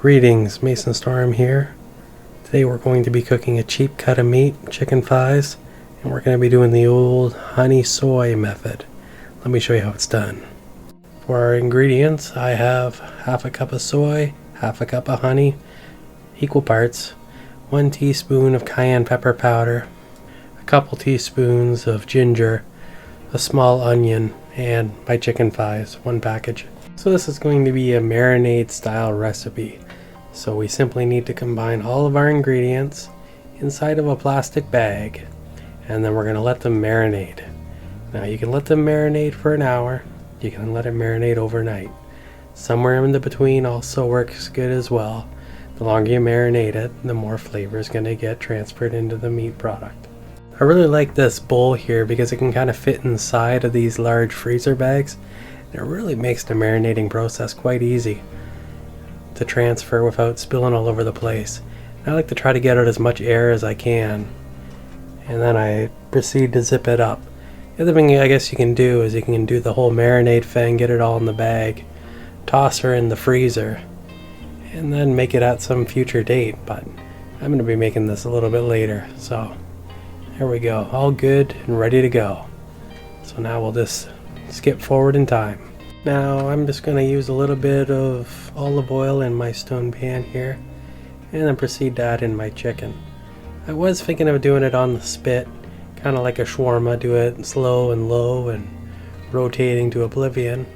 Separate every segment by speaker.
Speaker 1: Greetings, Mason Storm here. Today we're going to be cooking a cheap cut of meat, chicken thighs, and we're going to be doing the old honey soy method. Let me show you how it's done. For our ingredients, I have half a cup of soy, half a cup of honey, equal parts, 1 teaspoon of cayenne pepper powder, a couple teaspoons of ginger, a small onion, and my chicken thighs, 1 package. So this is going to be a marinade style recipe. So we simply need to combine all of our ingredients inside of a plastic bag, and then we're going to let them marinate. Now you can let them marinate for an hour, you can let it marinate overnight. Somewhere in the between also works good as well. The longer you marinate it, the more flavor is going to get transferred into the meat product. I really like this bowl here because it can kind of fit inside of these large freezer bags. It really makes the marinating process quite easy to transfer without spilling all over the place. I like to try to get out as much air as I can, and then I proceed to zip it up. The other thing I guess you can do is you can do the whole marinade thing, get it all in the bag, toss her in the freezer, and then make it at some future date, but I'm going to be making this a little bit later. So there we go, all good and ready to go. So now we'll just skip forward in time. Now I'm just going to use a little bit of olive oil in my stone pan here, and then proceed to add in my chicken. I was thinking of doing it on the spit, kind of like a shawarma, do it slow and low and rotating to oblivion,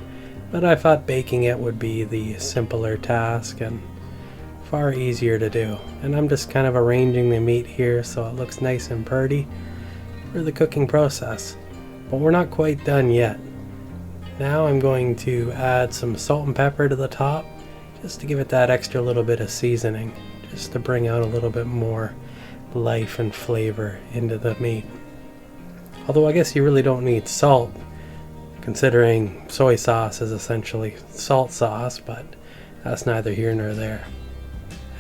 Speaker 1: but I thought baking it would be the simpler task and far easier to do. And I'm just kind of arranging the meat here so it looks nice and pretty for the cooking process. But we're not quite done yet. Now I'm going to add some salt and pepper to the top, just to give it that extra little bit of seasoning, just to bring out a little bit more life and flavor into the meat. Although I guess you really don't need salt, considering soy sauce is essentially salt sauce, but that's neither here nor there.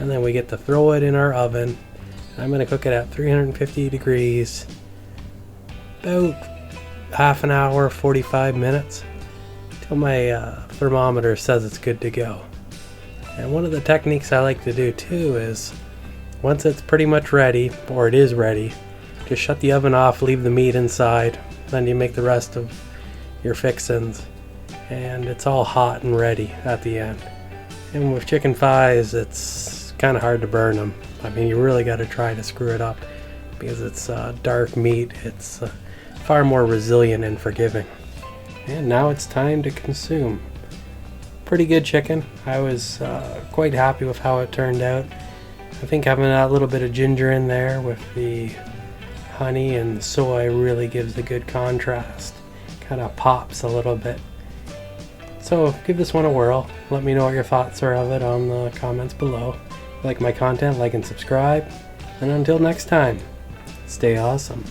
Speaker 1: And then we get to throw it in our oven. I'm going to cook it at 350 degrees, about half an hour, 45 minutes. Till my thermometer says it's good to go. And one of the techniques I like to do too is once it's pretty much ready, or it is ready, just shut the oven off, leave the meat inside, then you make the rest of your fixins, and it's all hot and ready at the end. And with chicken thighs, it's kind of hard to burn them. I mean, you really got to try to screw it up because it's dark meat. It's far more resilient and forgiving. And now it's time to consume. Pretty good chicken. I was quite happy with how it turned out. I think having that little bit of ginger in there with the honey and soy really gives a good contrast. Kind of pops a little bit. So give this one a whirl. Let me know what your thoughts are of it on the comments below. If you like my content, like and subscribe. And until next time, stay awesome.